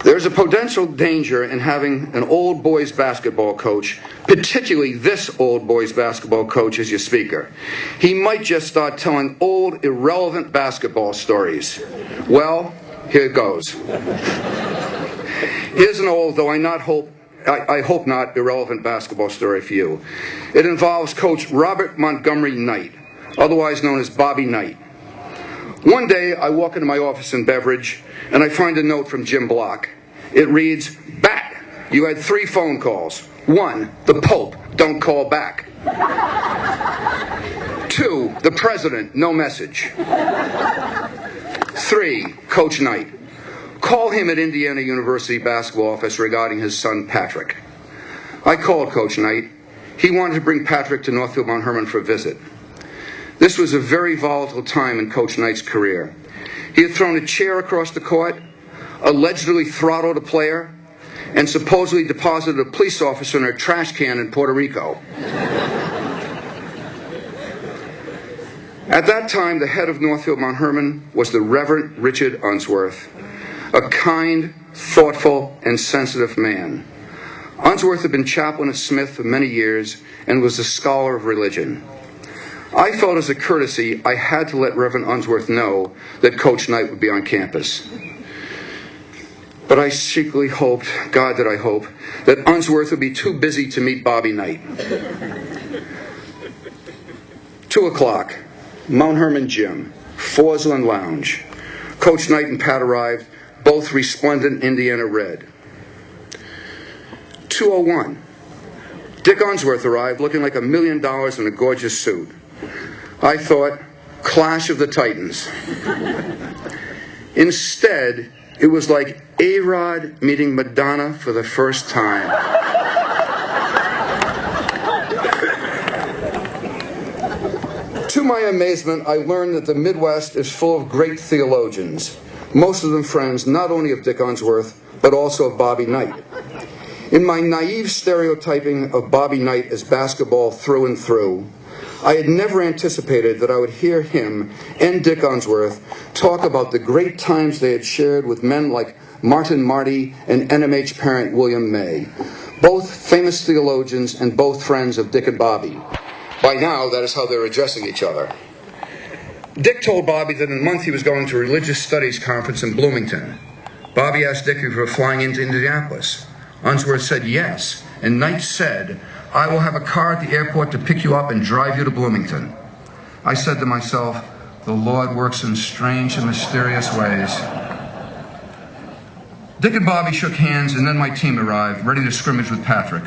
There's a potential danger in having an old boys basketball coach, particularly this old boys basketball coach, as your speaker. He might just start telling old, irrelevant basketball stories. Well, here goes. Here's an old, though I hope not, irrelevant basketball story for you. It involves Coach Robert Montgomery Knight, otherwise known as Bobby Knight. One day, I walk into my office in Beveridge, and I find a note from Jim Block. It reads, "Bat, you had 3 phone calls. 1, the Pope, don't call back. 2, the President, no message. 3, Coach Knight. Call him at Indiana University basketball office regarding his son, Patrick." I called Coach Knight. He wanted to bring Patrick to Northfield Mount Hermon for a visit. This was a very volatile time in Coach Knight's career. He had thrown a chair across the court, allegedly throttled a player, and supposedly deposited a police officer in a trash can in Puerto Rico. At that time, the head of Northfield Mount Hermon was the Reverend Richard Unsworth, a kind, thoughtful, and sensitive man. Unsworth had been chaplain at Smith for many years and was a scholar of religion. I felt as a courtesy I had to let Reverend Unsworth know that Coach Knight would be on campus. But I secretly hoped, God did I hope, that Unsworth would be too busy to meet Bobby Knight. 2 o'clock, Mount Hermon Gym, Forsland Lounge. Coach Knight and Pat arrived, both resplendent Indiana red. 2:01, Dick Unsworth arrived looking like $1 million in a gorgeous suit. I thought, Clash of the Titans. Instead, it was like A-Rod meeting Madonna for the first time. To my amazement, I learned that the Midwest is full of great theologians, most of them friends not only of Dick Unsworth, but also of Bobby Knight. In my naive stereotyping of Bobby Knight as basketball through and through, I had never anticipated that I would hear him and Dick Unsworth talk about the great times they had shared with men like Martin Marty and NMH parent William May, both famous theologians and both friends of Dick and Bobby. By now, that is how they're addressing each other. Dick told Bobby that in a month he was going to a religious studies conference in Bloomington. Bobby asked Dick if he were flying into Indianapolis. Unsworth said yes, and Knight said, "I will have a car at the airport to pick you up and drive you to Bloomington." I said to myself, the Lord works in strange and mysterious ways. Dick and Bobby shook hands, and then my team arrived, ready to scrimmage with Patrick.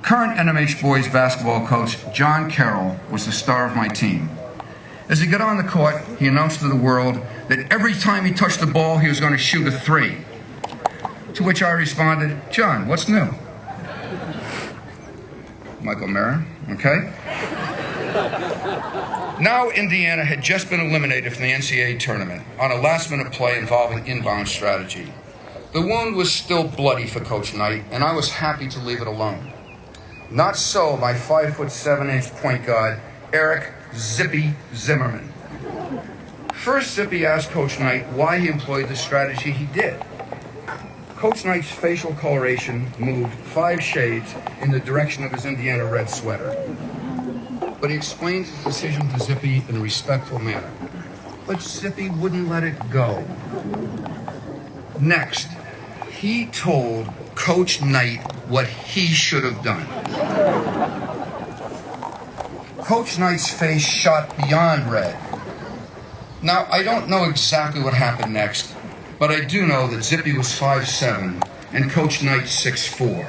Current NMH boys basketball coach John Carroll was the star of my team. As he got on the court, he announced to the world that every time he touched the ball, he was going to shoot a 3. To which I responded, "John, what's new?" Michael Mayer, okay? Now Indiana had just been eliminated from the NCAA tournament on a last-minute play involving inbound strategy. The wound was still bloody for Coach Knight, and I was happy to leave it alone. Not so my 5'7" point guard, Eric Zippy Zimmerman. First, Zippy asked Coach Knight why he employed the strategy he did. Coach Knight's facial coloration moved 5 shades in the direction of his Indiana red sweater. But he explained his decision to Zippy in a respectful manner. But Zippy wouldn't let it go. Next, he told Coach Knight what he should have done. Coach Knight's face shot beyond red. Now, I don't know exactly what happened next, but I do know that Zippy was 5'7" and Coach Knight 6'4".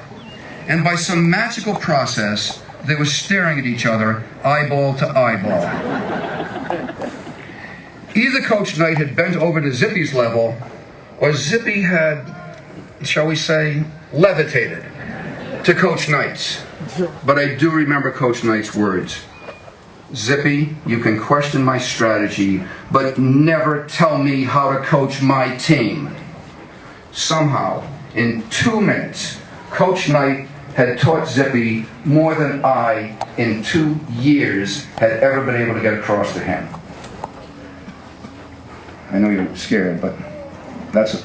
And by some magical process, they were staring at each other, eyeball to eyeball. Either Coach Knight had bent over to Zippy's level, or Zippy had, shall we say, levitated to Coach Knight's. But I do remember Coach Knight's words. "Zippy, you can question my strategy, but never tell me how to coach my team." Somehow, in 2 minutes, Coach Knight had taught Zippy more than I, in 2 years, had ever been able to get across to him. I know you're scared, but that's